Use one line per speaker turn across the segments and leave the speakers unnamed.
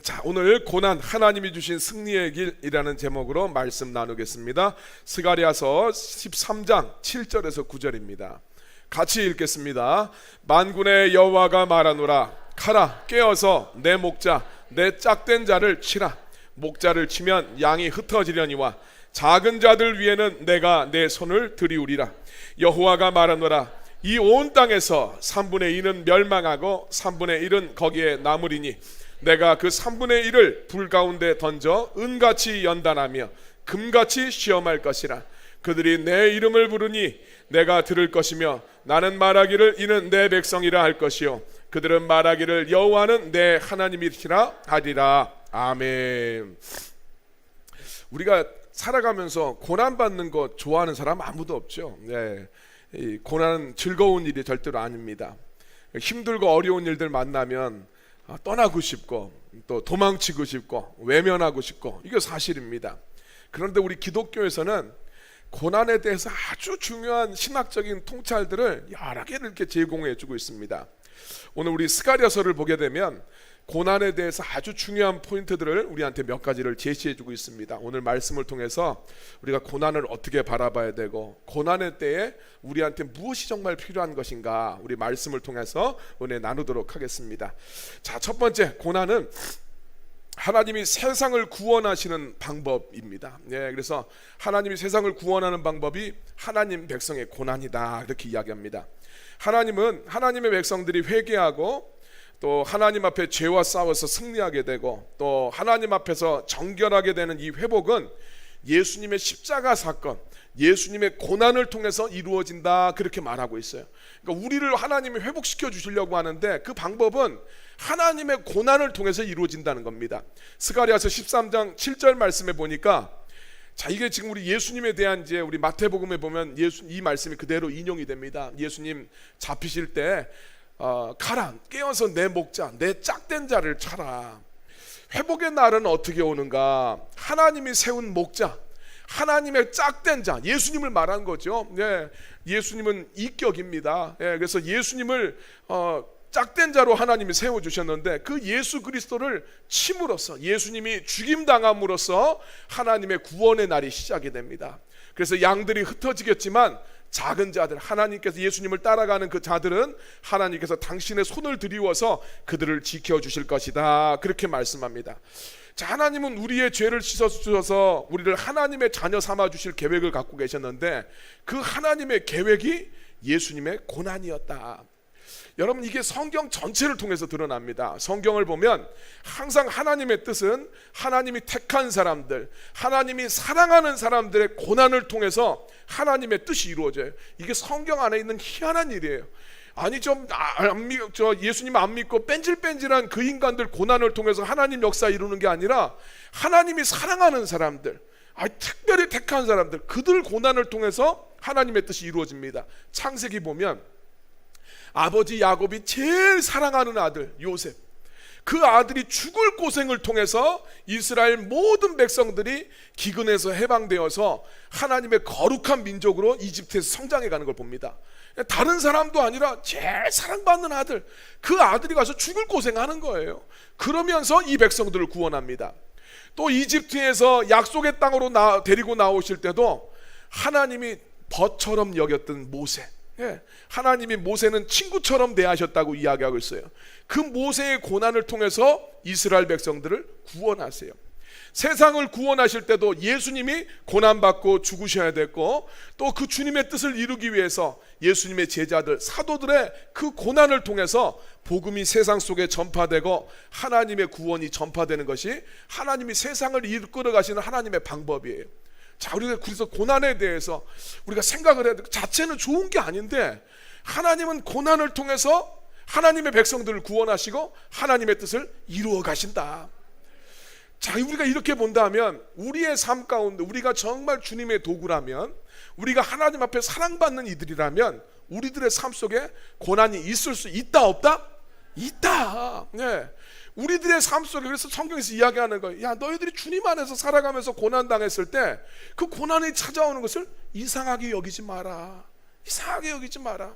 자, 오늘 고난 하나님이 주신 승리의 길이라는 제목으로 말씀 나누겠습니다. 스가랴서 13장 7절에서 9절입니다. 같이 읽겠습니다. 만군의 여호와가 말하노라. 가라, 깨어서 내 목자 내 짝된 자를 치라. 목자를 치면 양이 흩어지려니와 작은 자들 위에는 내가 내 손을 들이우리라. 여호와가 말하노라. 이 온 땅에서 3분의 2는 멸망하고 3분의 1은 거기에 남으리니 내가 그 3분의 1을 불 가운데 던져 은같이 연단하며 금같이 시험할 것이라. 그들이 내 이름을 부르니 내가 들을 것이며 나는 말하기를 이는 내 백성이라 할 것이요 그들은 말하기를 여호와는 내 하나님이시라 하리라. 아멘. 우리가 살아가면서 고난받는 거 좋아하는 사람 아무도 없죠. 이 고난은 즐거운 일이 절대로 아닙니다. 힘들고 어려운 일들 만나면 떠나고 싶고 또 도망치고 싶고 외면하고 싶고 이게 사실입니다. 그런데 우리 기독교에서는 고난에 대해서 아주 중요한 신학적인 통찰들을 여러 개를 이렇게 제공해 주고 있습니다. 오늘 우리 스가랴서를 보게 되면 고난에 대해서 아주 중요한 포인트들을 우리한테 몇 가지를 제시해 주고 있습니다. 오늘 말씀을 통해서 우리가 고난을 어떻게 바라봐야 되고 고난의 때에 우리한테 무엇이 정말 필요한 것인가 우리 말씀을 통해서 은혜 나누도록 하겠습니다. 자, 첫 번째, 고난은 하나님이 세상을 구원하시는 방법입니다. 그래서 하나님이 세상을 구원하는 방법이 하나님 백성의 고난이다 이렇게 이야기합니다. 하나님은 하나님의 백성들이 회개하고 또 하나님 앞에 죄와 싸워서 승리하게 되고 또 하나님 앞에서 정결하게 되는 이 회복은 예수님의 십자가 사건, 예수님의 고난을 통해서 이루어진다 그렇게 말하고 있어요. 그러니까 우리를 하나님이 회복시켜 주시려고 하는데 그 방법은 하나님의 고난을 통해서 이루어진다는 겁니다. 스가랴서 13장 7절 말씀에 보니까 자, 이게 지금 우리 예수님에 대한 이제 우리 마태복음에 보면 이 말씀이 그대로 인용이 됩니다. 예수님 잡히실 때 가라, 깨어서 내 목자 내 짝된 자를 차라. 회복의 날은 어떻게 오는가? 하나님이 세운 목자, 하나님의 짝된 자, 예수님을 말한 거죠. 예수님은 이격입니다. 그래서 예수님을 짝된 자로 하나님이 세워주셨는데 그 예수 그리스도를 침으로써 예수님이 죽임당함으로써 하나님의 구원의 날이 시작이 됩니다. 그래서 양들이 흩어지겠지만 작은 자들, 하나님께서 예수님을 따라가는 그 자들은 하나님께서 당신의 손을 들이워서 그들을 지켜주실 것이다 그렇게 말씀합니다. 자, 하나님은 우리의 죄를 씻어주셔서 우리를 하나님의 자녀 삼아주실 계획을 갖고 계셨는데 그 하나님의 계획이 예수님의 고난이었다. 여러분, 이게 성경 전체를 통해서 드러납니다. 성경을 보면 항상 하나님의 뜻은 하나님이 택한 사람들, 하나님이 사랑하는 사람들의 고난을 통해서 하나님의 뜻이 이루어져요. 이게 성경 안에 있는 희한한 일이에요. 아니 예수님 안 믿고 뺀질뺀질한 그 인간들 고난을 통해서 하나님 역사 이루는 게 아니라 하나님이 사랑하는 사람들, 특별히 택한 사람들, 그들 고난을 통해서 하나님의 뜻이 이루어집니다. 창세기 보면 아버지 야곱이 제일 사랑하는 아들 요셉, 그 아들이 죽을 고생을 통해서 이스라엘 모든 백성들이 기근에서 해방되어서 하나님의 거룩한 민족으로 이집트에서 성장해 가는 걸 봅니다. 다른 사람도 아니라 제일 사랑받는 아들, 그 아들이 가서 죽을 고생하는 거예요. 그러면서 이 백성들을 구원합니다. 또 이집트에서 약속의 땅으로 데리고 나오실 때도 하나님이 벗처럼 여겼던 모세, 하나님이 모세는 친구처럼 대하셨다고 이야기하고 있어요. 그 모세의 고난을 통해서 이스라엘 백성들을 구원하세요. 세상을 구원하실 때도 예수님이 고난받고 죽으셔야 됐고 또 그 주님의 뜻을 이루기 위해서 예수님의 제자들, 사도들의 그 고난을 통해서 복음이 세상 속에 전파되고 하나님의 구원이 전파되는 것이 하나님이 세상을 이끌어 가시는 하나님의 방법이에요. 자, 우리가 그래서 고난에 대해서 우리가 생각을 해야 돼. 자체는 좋은 게 아닌데 하나님은 고난을 통해서 하나님의 백성들을 구원하시고 하나님의 뜻을 이루어 가신다. 자, 우리가 이렇게 본다면 우리의 삶 가운데 우리가 정말 주님의 도구라면, 우리가 하나님 앞에 사랑받는 이들이라면 우리들의 삶 속에 고난이 있을 수 있다 없다? 있다. 우리들의 삶 속에, 그래서 성경에서 이야기하는 거예요. 야, 너희들이 주님 안에서 살아가면서 고난당했을 때 그 고난이 찾아오는 것을 이상하게 여기지 마라. 이상하게 여기지 마라.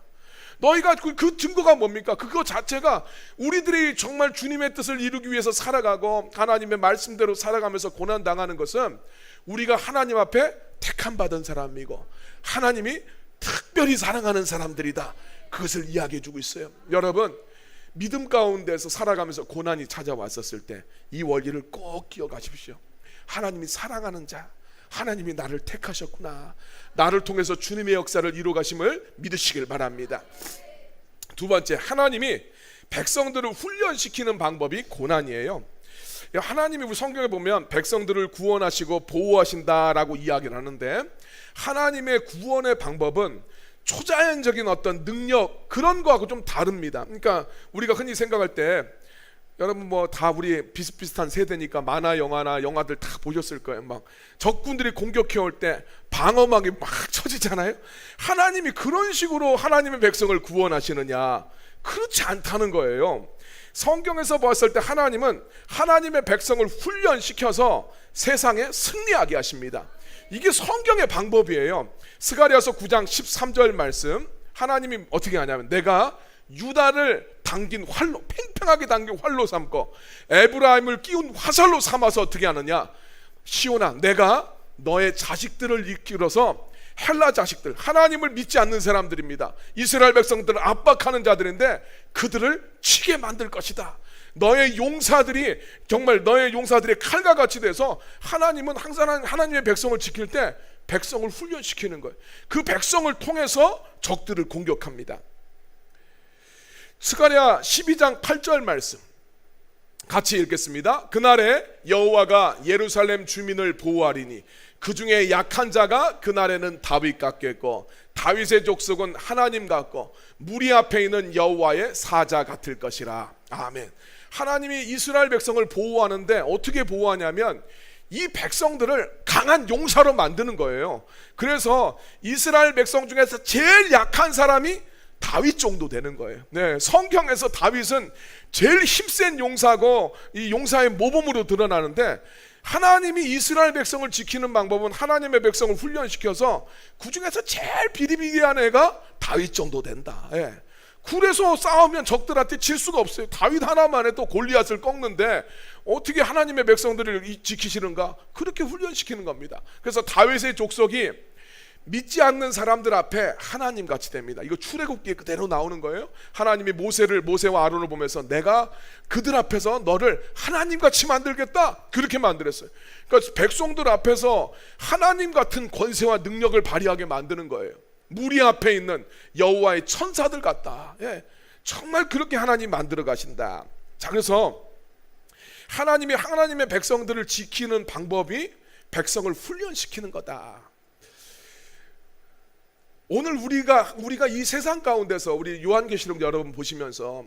너희가 그 증거가 뭡니까? 그거 자체가 우리들이 정말 주님의 뜻을 이루기 위해서 살아가고 하나님의 말씀대로 살아가면서 고난당하는 것은 우리가 하나님 앞에 택함 받은 사람이고 하나님이 특별히 사랑하는 사람들이다, 그것을 이야기해 주고 있어요. 여러분, 믿음 가운데서 살아가면서 고난이 찾아왔었을 때 이 원리를 꼭 기억하십시오. 하나님이 사랑하는 자, 하나님이 나를 택하셨구나, 나를 통해서 주님의 역사를 이루가심을 믿으시길 바랍니다. 두 번째, 하나님이 백성들을 훈련시키는 방법이 고난이에요. 하나님이 우리 성경에 보면 백성들을 구원하시고 보호하신다라고 이야기를 하는데, 하나님의 구원의 방법은 초자연적인 어떤 능력, 그런 거하고 좀 다릅니다. 그러니까 우리가 흔히 생각할 때, 여러분 뭐 다 우리 비슷비슷한 세대니까 만화 영화나 영화들 다 보셨을 거예요. 막 적군들이 공격해 올 때 방어막이 막 쳐지잖아요. 하나님이 그런 식으로 하나님의 백성을 구원하시느냐? 그렇지 않다는 거예요. 성경에서 봤을 때 하나님은 하나님의 백성을 훈련시켜서 세상에 승리하게 하십니다. 이게 성경의 방법이에요. 스가랴서 9장 13절 말씀, 하나님이 어떻게 하냐면, 내가 유다를 당긴 활로, 팽팽하게 당긴 활로 삼고 에브라임을 끼운 화살로 삼아서 어떻게 하느냐, 시온아, 내가 너의 자식들을 이끌어서, 헬라 자식들, 하나님을 믿지 않는 사람들입니다. 이스라엘 백성들을 압박하는 자들인데 그들을 치게 만들 것이다. 너의 용사들이, 정말 너의 용사들이 칼과 같이 돼서, 하나님은 항상 하나님의 백성을 지킬 때 백성을 훈련시키는 거예요. 그 백성을 통해서 적들을 공격합니다. 스가랴 12장 8절 말씀 같이 읽겠습니다. 그날에 여호와가 예루살렘 주민을 보호하리니 그 중에 약한 자가 그날에는 다윗 같겠고 다윗의 족속은 하나님 같고 무리 앞에 있는 여호와의 사자 같을 것이라. 아멘. 하나님이 이스라엘 백성을 보호하는데 어떻게 보호하냐면 이 백성들을 강한 용사로 만드는 거예요. 그래서 이스라엘 백성 중에서 제일 약한 사람이 다윗 정도 되는 거예요. 네, 성경에서 다윗은 제일 힘센 용사고 이 용사의 모범으로 드러나는데, 하나님이 이스라엘 백성을 지키는 방법은 하나님의 백성을 훈련시켜서 그 중에서 제일 비리비리한 애가 다윗 정도 된다. 예. 그래서 싸우면 적들한테 질 수가 없어요. 다윗 하나만 해도 골리앗을 꺾는데 어떻게 하나님의 백성들을 지키시는가? 그렇게 훈련시키는 겁니다. 그래서 다윗의 족속이 믿지 않는 사람들 앞에 하나님 같이 됩니다. 이거 출애굽기에 그대로 나오는 거예요. 하나님이 모세와 아론을 보면서 내가 그들 앞에서 너를 하나님 같이 만들겠다, 그렇게 만들었어요. 그러니까 백성들 앞에서 하나님 같은 권세와 능력을 발휘하게 만드는 거예요. 무리 앞에 있는 여호와의 천사들 같다. 예, 정말 그렇게 하나님 만들어 가신다. 자, 그래서 하나님의 백성들을 지키는 방법이 백성을 훈련시키는 거다. 오늘 우리가 이 세상 가운데서 우리 요한계시록 여러분 보시면서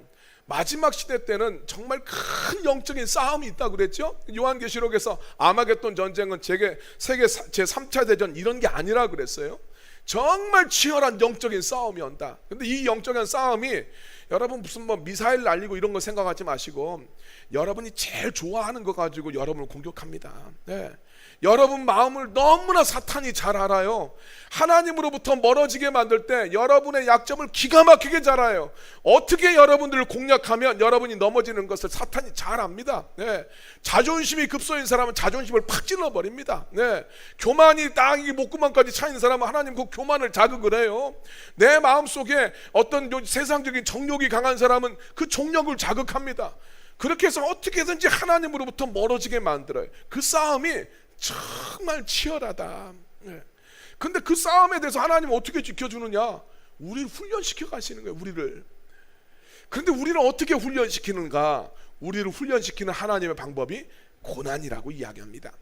마지막 시대 때는 정말 큰 영적인 싸움이 있다고 그랬죠. 요한계시록에서 아마겟돈 전쟁은 세계 제3차 대전 이런 게 아니라 그랬어요. 정말 치열한 영적인 싸움이 온다. 근데 이 영적인 싸움이 여러분 무슨 뭐 미사일 날리고 이런 거 생각하지 마시고 여러분이 제일 좋아하는 거 가지고 여러분을 공격합니다. 네. 여러분 마음을 너무나 사탄이 잘 알아요. 하나님으로부터 멀어지게 만들 때 여러분의 약점을 기가 막히게 잘 알아요. 어떻게 여러분들을 공략하면 여러분이 넘어지는 것을 사탄이 잘 압니다. 네. 자존심이 급소인 사람은 자존심을 팍 찔러버립니다. 네. 교만이 딱 이 목구멍까지 차인 사람은 하나님 그 교만을 자극을 해요. 내 마음속에 어떤 세상적인 정욕이 강한 사람은 그 정욕을 자극합니다. 그렇게 해서 어떻게든지 하나님으로부터 멀어지게 만들어요. 그 싸움이 정말 치열하다. 네. 근데 그 싸움에 대해서 하나님은 어떻게 지켜주느냐? 우리를 훈련시켜 가시는 거예요. 우리를. 그런데 우리를 어떻게 훈련시키는가? 우리를 훈련시키는 하나님의 방법이 고난이라고 이야기합니다.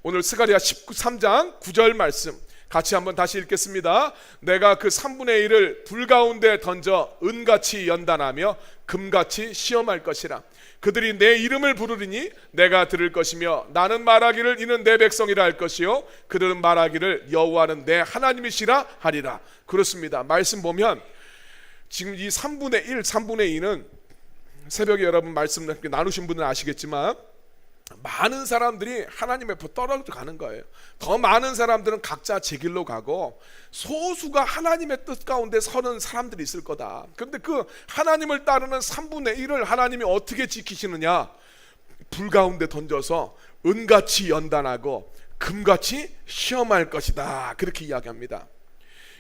오늘 스가랴 13장 9절 말씀 같이 한번 다시 읽겠습니다. 내가 그 3분의 1을 불 가운데 던져 은같이 연단하며 금같이 시험할 것이라. 그들이 내 이름을 부르리니 내가 들을 것이며 나는 말하기를 이는 내 백성이라 할 것이요 그들은 말하기를 여호와는 내 하나님이시라 하리라. 그렇습니다. 말씀 보면 지금 이 3분의 1, 3분의 2는 새벽에 여러분 말씀 나누신 분은 아시겠지만 많은 사람들이 하나님 앞에 떨어져 가는 거예요. 더 많은 사람들은 각자 제 길로 가고 소수가 하나님의 뜻 가운데 서는 사람들이 있을 거다. 그런데 그 하나님을 따르는 3분의 1을 하나님이 어떻게 지키시느냐? 불 가운데 던져서 은같이 연단하고 금같이 시험할 것이다. 그렇게 이야기합니다.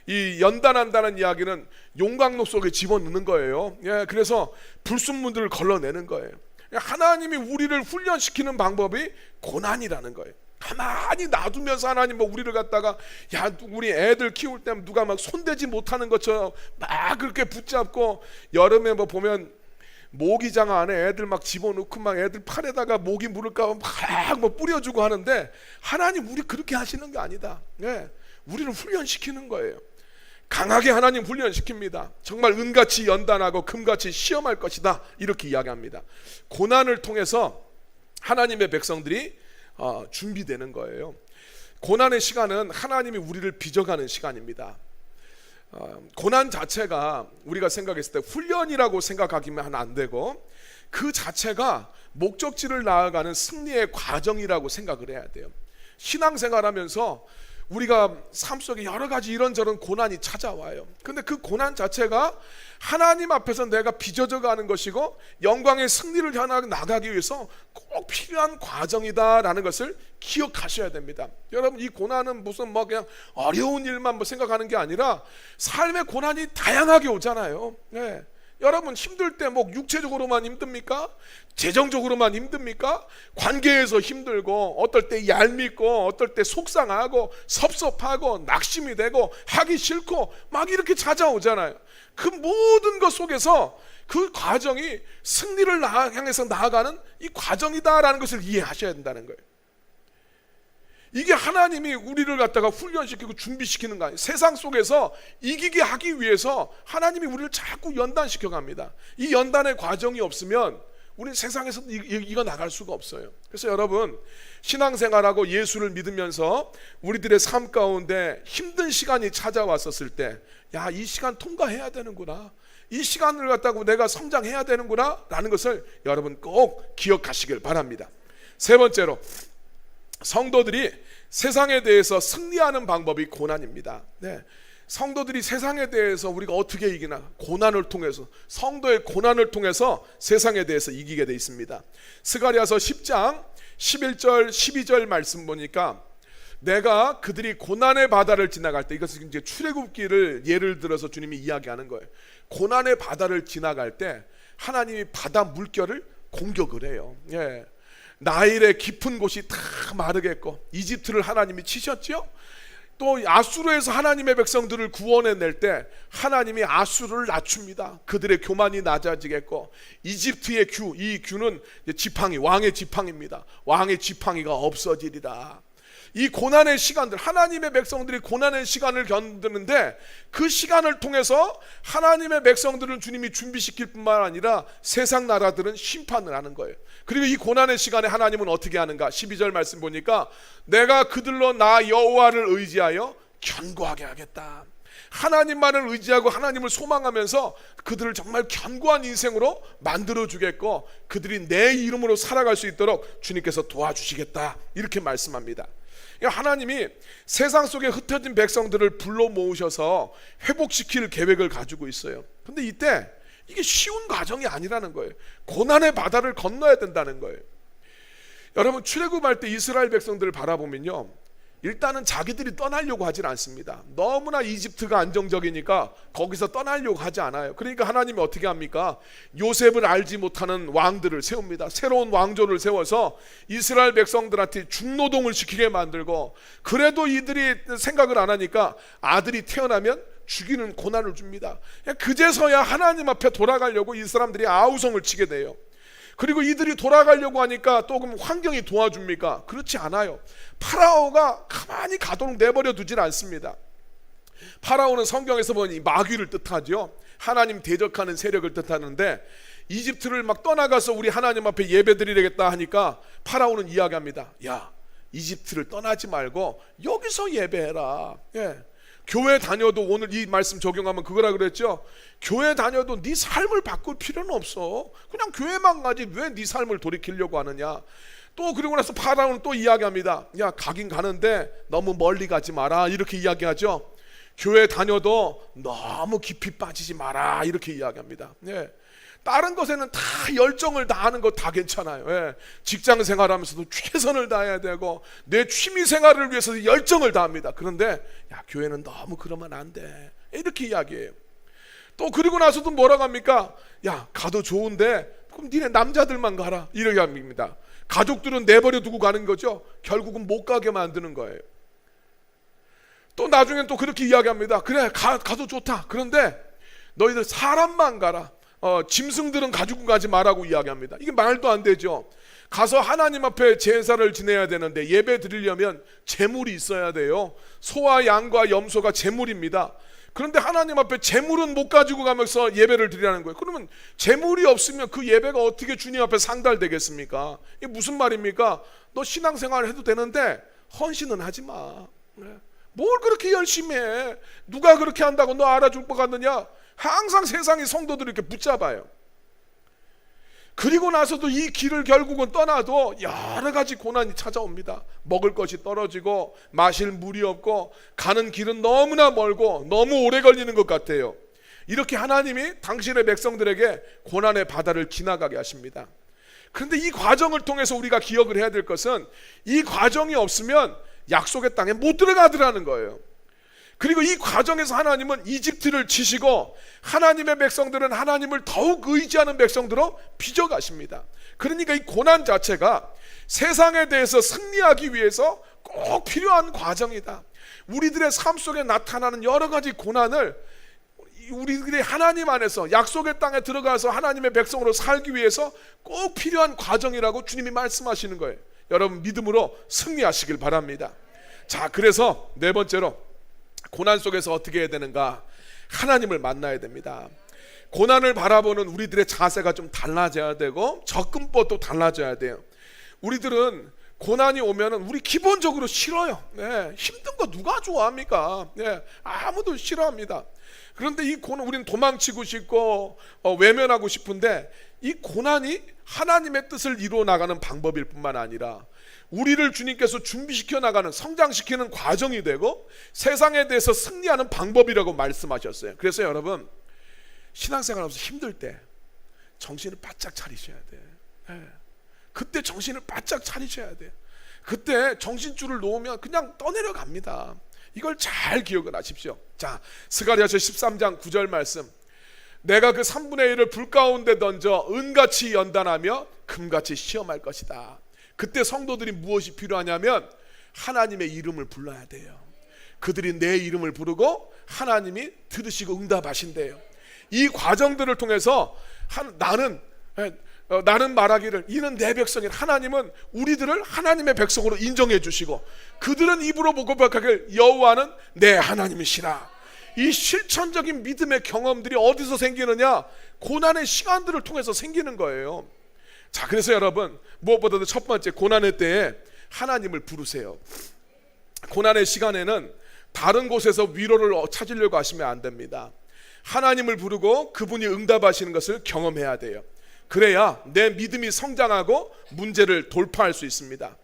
이 연단한다는 이야기는 용광로 속에 집어넣는 거예요. 그래서 불순물들을 걸러내는 거예요. 하나님이 우리를 훈련시키는 방법이 고난이라는 거예요. 가만히 놔두면서 하나님 뭐 우리를 갖다가 야 우리 애들 키울 때 누가 막 손대지 못하는 것처럼 막 그렇게 붙잡고 여름에 뭐 보면 모기장 안에 애들 막 집어넣고 막 애들 팔에다가 모기 물을까 막 뭐 뿌려주고 하는데 하나님 우리 그렇게 하시는 게 아니다. 우리를 훈련시키는 거예요. 강하게 하나님 훈련시킵니다. 정말 은같이 연단하고 금같이 시험할 것이다. 이렇게 이야기합니다. 고난을 통해서 하나님의 백성들이 준비되는 거예요. 고난의 시간은 하나님이 우리를 빚어가는 시간입니다. 고난 자체가 우리가 생각했을 때 훈련이라고 생각하기만 안 되고 그 자체가 목적지를 나아가는 승리의 과정이라고 생각을 해야 돼요. 신앙생활하면서 우리가 삶 속에 여러 가지 이런저런 고난이 찾아와요. 근데 그 고난 자체가 하나님 앞에서 내가 빚어져 가는 것이고 영광의 승리를 향해 나가기 위해서 꼭 필요한 과정이다라는 것을 기억하셔야 됩니다. 여러분 이 고난은 무슨 뭐 그냥 어려운 일만 뭐 생각하는 게 아니라 삶의 고난이 다양하게 오잖아요. 여러분 힘들 때 뭐 육체적으로만 힘듭니까? 재정적으로만 힘듭니까? 관계에서 힘들고 어떨 때 얄밉고 어떨 때 속상하고 섭섭하고 낙심이 되고 하기 싫고 막 이렇게 찾아오잖아요. 그 모든 것 속에서 그 과정이 승리를 향해서 나아가는 이 과정이다라는 것을 이해하셔야 된다는 거예요. 이게 하나님이 우리를 갖다가 훈련시키고 준비시키는 거 아니에요. 세상 속에서 이기게 하기 위해서 하나님이 우리를 자꾸 연단시켜 갑니다. 이 연단의 과정이 없으면 우리는 세상에서 이거 나갈 수가 없어요. 그래서 여러분 신앙생활하고 예수를 믿으면서 우리들의 삶 가운데 힘든 시간이 찾아왔었을 때 야, 이 시간 통과해야 되는구나, 이 시간을 갖다가 내가 성장해야 되는구나 라는 것을 여러분 꼭 기억하시길 바랍니다. 세 번째로 성도들이 세상에 대해서 승리하는 방법이 고난입니다. 성도들이 세상에 대해서 우리가 어떻게 이기나? 고난을 통해서, 성도의 고난을 통해서 세상에 대해서 이기게 돼 있습니다. 스가랴서 10장 11절 12절 말씀 보니까 내가 그들이 고난의 바다를 지나갈 때, 이것은 이제 출애굽기를 예를 들어서 주님이 이야기하는 거예요. 고난의 바다를 지나갈 때 하나님이 바다 물결을 공격을 해요. 나일의 깊은 곳이 다 마르겠고 이집트를 하나님이 치셨죠. 또 아수르에서 하나님의 백성들을 구원해낼 때 하나님이 아수르를 낮춥니다. 그들의 교만이 낮아지겠고 이집트의 규, 이 규는 지팡이, 왕의 지팡이입니다. 왕의 지팡이가 없어지리라. 이 고난의 시간들, 하나님의 백성들이 고난의 시간을 견디는데 그 시간을 통해서 하나님의 백성들은 주님이 준비시킬 뿐만 아니라 세상 나라들은 심판을 하는 거예요. 그리고 이 고난의 시간에 하나님은 어떻게 하는가? 12절 말씀 보니까 내가 그들로 나 여호와를 의지하여 견고하게 하겠다. 하나님만을 의지하고 하나님을 소망하면서 그들을 정말 견고한 인생으로 만들어 주겠고 그들이 내 이름으로 살아갈 수 있도록 주님께서 도와주시겠다. 이렇게 말씀합니다. 하나님이 세상 속에 흩어진 백성들을 불러 모으셔서 회복시킬 계획을 가지고 있어요. 근데 이때 이게 쉬운 과정이 아니라는 거예요. 고난의 바다를 건너야 된다는 거예요. 여러분 출애굽할 때 이스라엘 백성들을 바라보면요, 일단은 자기들이 떠나려고 하질 않습니다. 너무나 이집트가 안정적이니까 거기서 떠나려고 하지 않아요. 그러니까 하나님이 어떻게 합니까? 요셉을 알지 못하는 왕들을 세웁니다. 새로운 왕조를 세워서 이스라엘 백성들한테 중노동을 시키게 만들고, 그래도 이들이 생각을 안 하니까 아들이 태어나면 죽이는 고난을 줍니다. 그제서야 하나님 앞에 돌아가려고 이 사람들이 아우성을 치게 돼요. 그리고 이들이 돌아가려고 하니까 또 그럼 환경이 도와줍니까? 그렇지 않아요. 파라오가 가만히 가도록 내버려 두질 않습니다. 파라오는 성경에서 보니 마귀를 뜻하죠. 하나님 대적하는 세력을 뜻하는데 이집트를 막 떠나가서 우리 하나님 앞에 예배드리겠다 하니까 파라오는 이야기합니다. 야, 이집트를 떠나지 말고 여기서 예배해라. 교회 다녀도, 오늘 이 말씀 적용하면 그거라 그랬죠. 교회 다녀도 네 삶을 바꿀 필요는 없어. 그냥 교회만 가지 왜 네 삶을 돌이키려고 하느냐. 또 그리고 나서 파라오는 또 이야기합니다. 야, 가긴 가는데 너무 멀리 가지 마라, 이렇게 이야기하죠. 교회 다녀도 너무 깊이 빠지지 마라, 이렇게 이야기합니다. 예. 다른 것에는 다 열정을 다하는 거 다 괜찮아요. 예. 직장 생활하면서도 최선을 다해야 되고 내 취미 생활을 위해서 열정을 다합니다. 그런데 야, 교회는 너무 그러면 안 돼, 이렇게 이야기해요. 또 그리고 나서도 뭐라고 합니까? 야, 가도 좋은데 그럼 니네 남자들만 가라, 이렇게 합니다. 가족들은 내버려 두고 가는 거죠. 결국은 못 가게 만드는 거예요. 또 나중엔 또 그렇게 이야기합니다. 그래, 가도 좋다. 그런데 너희들 사람만 가라. 짐승들은 가지고 가지 말라고 이야기합니다. 이게 말도 안 되죠. 가서 하나님 앞에 제사를 지내야 되는데 예배 드리려면 제물이 있어야 돼요. 소와 양과 염소가 제물입니다. 그런데 하나님 앞에 제물은 못 가지고 가면서 예배를 드리라는 거예요. 그러면 제물이 없으면 그 예배가 어떻게 주님 앞에 상달되겠습니까? 이게 무슨 말입니까? 너 신앙생활 해도 되는데 헌신은 하지 마. 뭘 그렇게 열심히 해? 누가 그렇게 한다고 너 알아줄 것 같느냐? 항상 세상의 성도들을 이렇게 붙잡아요. 그리고 나서도 이 길을 결국은 떠나도 여러 가지 고난이 찾아옵니다. 먹을 것이 떨어지고 마실 물이 없고 가는 길은 너무나 멀고 너무 오래 걸리는 것 같아요. 이렇게 하나님이 당신의 백성들에게 고난의 바다를 지나가게 하십니다. 그런데 이 과정을 통해서 우리가 기억을 해야 될 것은 이 과정이 없으면 약속의 땅에 못 들어가더라는 거예요. 그리고 이 과정에서 하나님은 이집트를 치시고 하나님의 백성들은 하나님을 더욱 의지하는 백성들로 빚어가십니다. 그러니까 이 고난 자체가 세상에 대해서 승리하기 위해서 꼭 필요한 과정이다. 우리들의 삶 속에 나타나는 여러 가지 고난을 우리들이 하나님 안에서 약속의 땅에 들어가서 하나님의 백성으로 살기 위해서 꼭 필요한 과정이라고 주님이 말씀하시는 거예요. 여러분 믿음으로 승리하시길 바랍니다. 자, 그래서 네 번째로 고난 속에서 어떻게 해야 되는가? 하나님을 만나야 됩니다. 고난을 바라보는 우리들의 자세가 좀 달라져야 되고 접근법도 달라져야 돼요. 우리들은 고난이 오면은 우리 기본적으로 싫어요. 네, 힘든 거 누가 좋아합니까? 네, 아무도 싫어합니다. 그런데 이 고난, 우리는 도망치고 싶고 외면하고 싶은데 이 고난이 하나님의 뜻을 이루어 나가는 방법일 뿐만 아니라 우리를 주님께서 준비시켜 나가는, 성장시키는 과정이 되고 세상에 대해서 승리하는 방법이라고 말씀하셨어요. 그래서 여러분 신앙생활하면서 힘들 때 정신을 바짝 차리셔야 돼. 네. 그때 정신을 바짝 차리셔야 돼. 그때 정신줄을 놓으면 그냥 떠내려갑니다. 이걸 잘 기억을 하십시오. 자, 스가랴서 13장 9절 말씀. 내가 그 3분의 1을 불 가운데 던져 은같이 연단하며 금같이 시험할 것이다. 그때 성도들이 무엇이 필요하냐면 하나님의 이름을 불러야 돼요. 그들이 내 이름을 부르고 하나님이 들으시고 응답하신대요. 이 과정들을 통해서 나는 말하기를 이는 내 백성인, 하나님은 우리들을 하나님의 백성으로 인정해 주시고 그들은 입으로 고백하길 여호와는 내 하나님이시라. 이 실천적인 믿음의 경험들이 어디서 생기느냐? 고난의 시간들을 통해서 생기는 거예요. 자, 그래서 여러분 무엇보다도 첫 번째, 고난의 때에 하나님을 부르세요. 고난의 시간에는 다른 곳에서 위로를 찾으려고 하시면 안 됩니다. 하나님을 부르고 그분이 응답하시는 것을 경험해야 돼요. 그래야 내 믿음이 성장하고 문제를 돌파할 수 있습니다.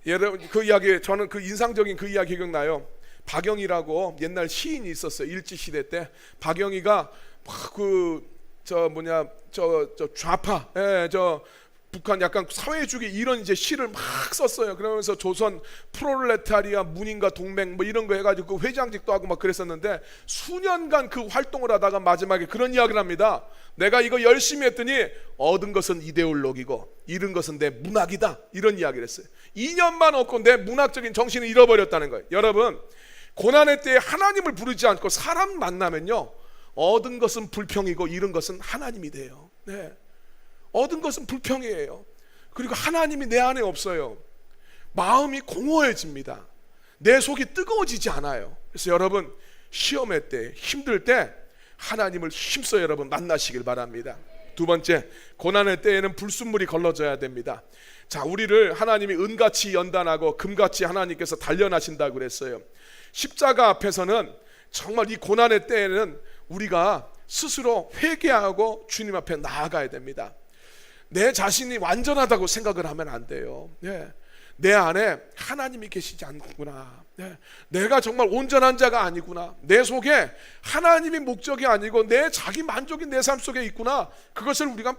여러분 그 이야기, 저는 그 인상적인 그 이야기 기억나요. 박영희라고 옛날 시인이 있었어요. 일제시대 때 박영희가 좌파, 북한 약간 사회주의 이런 이제 시를 막 썼어요. 그러면서 조선 프롤레타리아 문인과 동맹 뭐 이런 거 해가지고 그 회장직도 하고 막 그랬었는데 수년간 그 활동을 하다가 마지막에 그런 이야기를 합니다. 내가 이거 열심히 했더니 얻은 것은 이데올로기고 잃은 것은 내 문학이다, 이런 이야기를 했어요. 2년만 얻고 내 문학적인 정신을 잃어버렸다는 거예요. 여러분 고난의 때에 하나님을 부르지 않고 사람 만나면요, 얻은 것은 불평이고 잃은 것은 하나님이 돼요. 네. 얻은 것은 불평이에요. 그리고 하나님이 내 안에 없어요. 마음이 공허해집니다. 내 속이 뜨거워지지 않아요. 그래서 여러분 시험의 때, 힘들 때 하나님을 힘써 여러분 만나시길 바랍니다. 두 번째, 고난의 때에는 불순물이 걸러져야 됩니다. 자, 우리를 하나님이 은같이 연단하고 금같이 하나님께서 단련하신다고 그랬어요. 십자가 앞에서는 정말 이 고난의 때에는 우리가 스스로 회개하고 주님 앞에 나아가야 됩니다. 내 자신이 완전하다고 생각을 하면 안 돼요. 내 안에 하나님이 계시지 않구나. 내가 정말 온전한 자가 아니구나. 내 속에 하나님이 목적이 아니고 내 자기 만족이 내 삶 속에 있구나. 그것을 우리가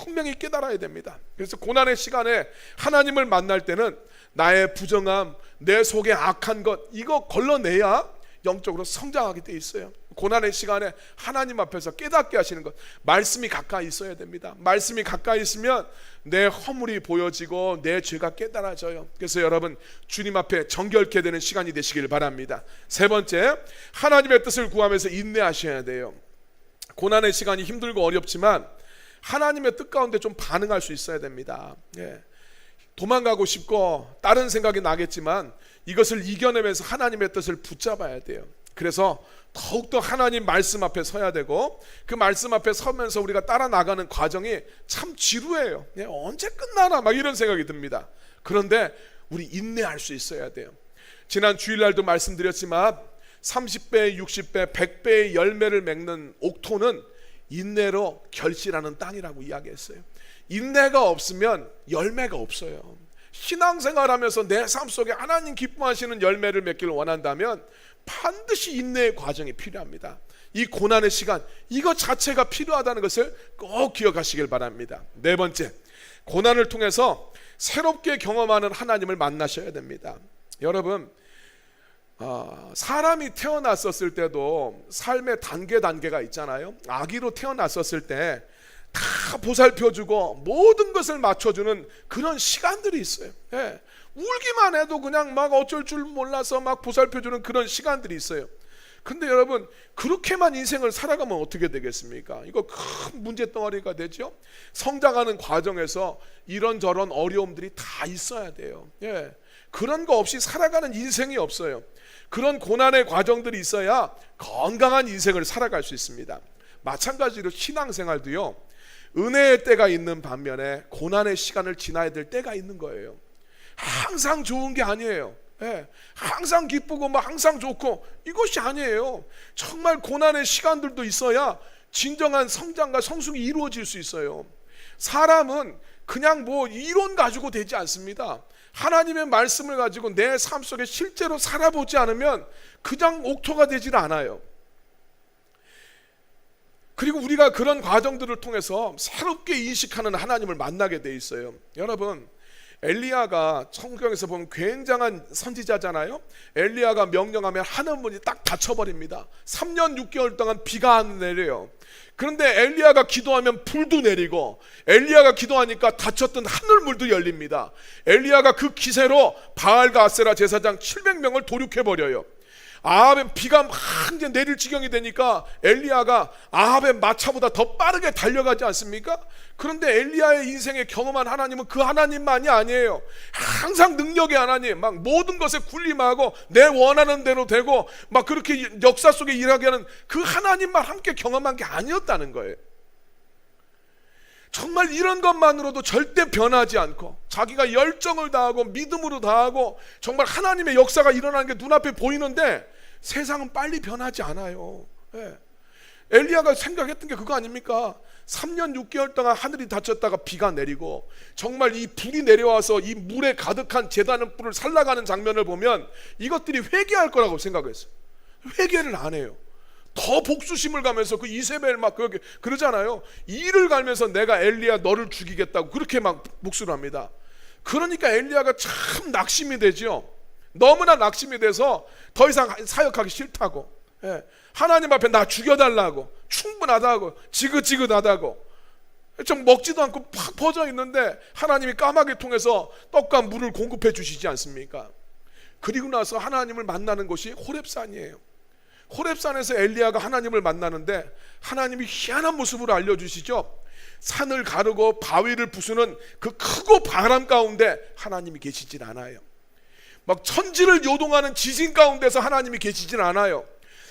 분명히 깨달아야 됩니다. 그래서 고난의 시간에 하나님을 만날 때는 나의 부정함, 내 속에 악한 것, 이거 걸러내야 영적으로 성장하게 돼 있어요. 고난의 시간에 하나님 앞에서 깨닫게 하시는 것, 말씀이 가까이 있어야 됩니다. 말씀이 가까이 있으면 내 허물이 보여지고 내 죄가 깨달아져요. 그래서 여러분, 주님 앞에 정결케 되는 시간이 되시길 바랍니다. 세 번째, 하나님의 뜻을 구하면서 인내하셔야 돼요. 고난의 시간이 힘들고 어렵지만 하나님의 뜻 가운데 좀 반응할 수 있어야 됩니다. 도망가고 싶고 다른 생각이 나겠지만 이것을 이겨내면서 하나님의 뜻을 붙잡아야 돼요. 그래서 더욱더 하나님 말씀 앞에 서야 되고, 그 말씀 앞에 서면서 우리가 따라 나가는 과정이 참 지루해요. 언제 끝나나 막 이런 생각이 듭니다. 그런데 우리 인내할 수 있어야 돼요. 지난 주일날도 말씀드렸지만 30배, 60배, 100배의 열매를 맺는 옥토는 인내로 결실하는 땅이라고 이야기했어요. 인내가 없으면 열매가 없어요. 신앙생활하면서 내 삶 속에 하나님 기뻐하시는 열매를 맺기를 원한다면 반드시 인내의 과정이 필요합니다. 이 고난의 시간, 이것 자체가 필요하다는 것을 꼭 기억하시길 바랍니다. 네 번째, 고난을 통해서 새롭게 경험하는 하나님을 만나셔야 됩니다. 여러분, 사람이 태어났었을 때도 삶의 단계가 있잖아요. 아기로 태어났었을 때 다 보살펴주고 모든 것을 맞춰주는 그런 시간들이 있어요. 울기만 해도 그냥 막 어쩔 줄 몰라서 막 보살펴주는 그런 시간들이 있어요. 근데 여러분, 그렇게만 인생을 살아가면 어떻게 되겠습니까? 이거 큰 문제덩어리가 되죠. 성장하는 과정에서 이런저런 어려움들이 다 있어야 돼요. 그런 거 없이 살아가는 인생이 없어요. 그런 고난의 과정들이 있어야 건강한 인생을 살아갈 수 있습니다. 마찬가지로 신앙생활도요, 은혜의 때가 있는 반면에 고난의 시간을 지나야 될 때가 있는 거예요. 항상 좋은 게 아니에요. 항상 기쁘고 막 항상 좋고 이것이 아니에요. 정말 고난의 시간들도 있어야 진정한 성장과 성숙이 이루어질 수 있어요. 사람은 그냥 뭐 이론 가지고 되지 않습니다. 하나님의 말씀을 가지고 내 삶 속에 실제로 살아보지 않으면 그냥 옥토가 되질 않아요. 그리고 우리가 그런 과정들을 통해서 새롭게 인식하는 하나님을 만나게 돼 있어요. 여러분, 엘리야가 성경에서 보면 굉장한 선지자잖아요. 엘리야가 명령하면 하늘문이 딱 닫혀버립니다. 3년 6개월 동안 비가 안 내려요. 그런데 엘리야가 기도하면 불도 내리고, 엘리야가 기도하니까 닫혔던 하늘물도 열립니다. 엘리야가 그 기세로 바알과 아세라 제사장 700명을 도륙해버려요. 아합의 비가 막 이제 내릴 지경이 되니까 엘리야가 아합의 마차보다 더 빠르게 달려가지 않습니까? 그런데 엘리야의 인생에 경험한 하나님은 그 하나님만이 아니에요. 항상 능력의 하나님, 막 모든 것에 군림하고 내 원하는 대로 되고 막 그렇게 역사 속에 일하게 하는 그 하나님만 함께 경험한 게 아니었다는 거예요. 정말 이런 것만으로도 절대 변하지 않고 자기가 열정을 다하고 믿음으로 다하고 정말 하나님의 역사가 일어나는 게 눈앞에 보이는데 세상은 빨리 변하지 않아요. 엘리야가 생각했던 게 그거 아닙니까? 3년 6개월 동안 하늘이 닫혔다가 비가 내리고 정말 이 불이 내려와서 이 물에 가득한 제단의 뿔을 살라가는 장면을 보면 이것들이 회개할 거라고 생각했어요. 회개를 안 해요. 더 복수심을 가면서 그 이세벨 막 그러잖아요. 이를 갈면서 내가 엘리야 너를 죽이겠다고 그렇게 막 복수를 합니다. 그러니까 엘리야가 참 낙심이 되죠. 너무나 낙심이 돼서 더 이상 사역하기 싫다고, 하나님 앞에 나 죽여달라고, 충분하다고, 지긋지긋하다고, 좀 먹지도 않고 팍 퍼져 있는데 하나님이 까마귀 통해서 떡과 물을 공급해 주시지 않습니까? 그리고 나서 하나님을 만나는 곳이 호렙산이에요. 호렙산에서 엘리야가 하나님을 만나는데 하나님이 희한한 모습으로 알려주시죠. 산을 가르고 바위를 부수는 그 크고 바람 가운데 하나님이 계시진 않아요. 막 천지를 요동하는 지진 가운데서 하나님이 계시진 않아요.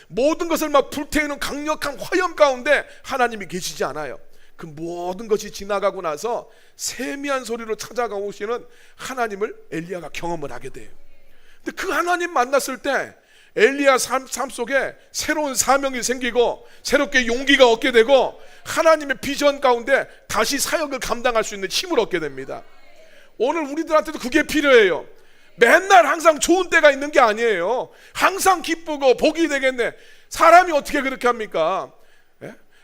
모든 것을 막 불태우는 강력한 화염 가운데 하나님이 계시지 않아요. 그 모든 것이 지나가고 나서 세미한 소리로 찾아가 오시는 하나님을 엘리야가 경험을 하게 돼요. 근데 그 하나님 만났을 때 엘리야 삶 속에 새로운 사명이 생기고 새롭게 용기가 얻게 되고 하나님의 비전 가운데 다시 사역을 감당할 수 있는 힘을 얻게 됩니다. 오늘 우리들한테도 그게 필요해요. 맨날 항상 좋은 때가 있는 게 아니에요. 항상 기쁘고 복이 되겠네. 사람이 어떻게 그렇게 합니까?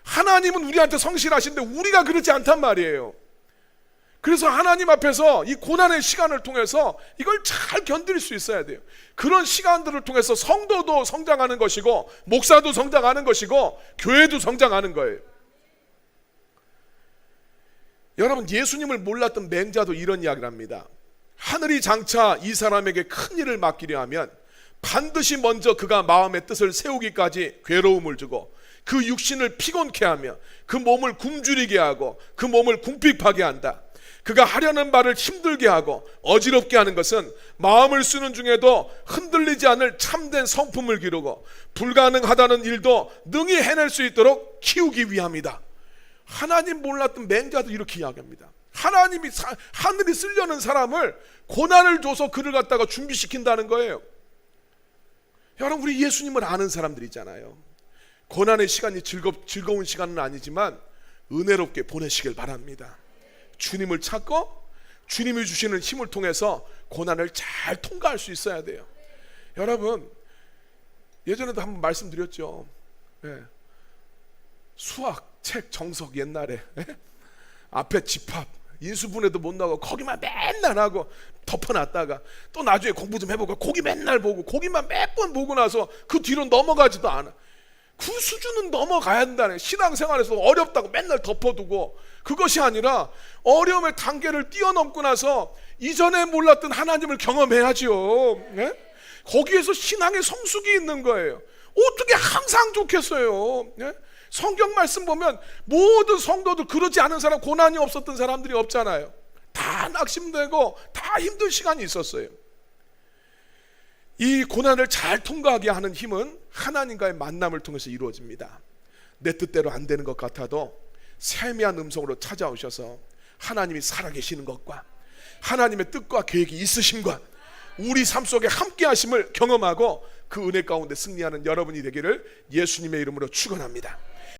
하나님은 우리한테 성실하신데 우리가 그렇지 않단 말이에요. 그래서 하나님 앞에서 이 고난의 시간을 통해서 이걸 잘 견딜 수 있어야 돼요. 그런 시간들을 통해서 성도도 성장하는 것이고 목사도 성장하는 것이고 교회도 성장하는 거예요. 여러분, 예수님을 몰랐던 맹자도 이런 이야기를 합니다. 하늘이 장차 이 사람에게 큰 일을 맡기려 하면 반드시 먼저 그가 마음의 뜻을 세우기까지 괴로움을 주고 그 육신을 피곤케 하며 그 몸을 굶주리게 하고 그 몸을 궁핍하게 한다. 그가 하려는 바를 힘들게 하고 어지럽게 하는 것은 마음을 쓰는 중에도 흔들리지 않을 참된 성품을 기르고 불가능하다는 일도 능히 해낼 수 있도록 키우기 위함이다. 하나님 몰랐던 맹자도 이렇게 이야기합니다. 하나님이 하늘이 쓰려는 사람을 고난을 줘서 그를 갖다가 준비시킨다는 거예요. 여러분, 우리 예수님을 아는 사람들이잖아요. 고난의 시간이 즐거운 시간은 아니지만 은혜롭게 보내시길 바랍니다. 주님을 찾고 주님이 주시는 힘을 통해서 고난을 잘 통과할 수 있어야 돼요. 여러분, 예전에도 한번 말씀드렸죠. 수학 책 정석 옛날에 앞에 집합 인수분해도 못 나가고 거기만 맨날 하고 덮어놨다가 또 나중에 공부 좀 해보고 거기 맨날 보고 거기만 몇 번 보고 나서 그 뒤로 넘어가지도 않아. 그 수준은 넘어가야 한다네. 신앙생활에서 어렵다고 맨날 덮어두고 그것이 아니라 어려움의 단계를 뛰어넘고 나서 이전에 몰랐던 하나님을 경험해야지요. 거기에서 신앙의 성숙이 있는 거예요. 어떻게 항상 좋겠어요. 성경 말씀 보면 모든 성도들 그러지 않은 사람, 고난이 없었던 사람들이 없잖아요. 다 낙심되고 다 힘든 시간이 있었어요. 이 고난을 잘 통과하게 하는 힘은 하나님과의 만남을 통해서 이루어집니다. 내 뜻대로 안 되는 것 같아도 세미한 음성으로 찾아오셔서 하나님이 살아계시는 것과 하나님의 뜻과 계획이 있으심과 우리 삶 속에 함께 하심을 경험하고 그 은혜 가운데 승리하는 여러분이 되기를 예수님의 이름으로 축원합니다.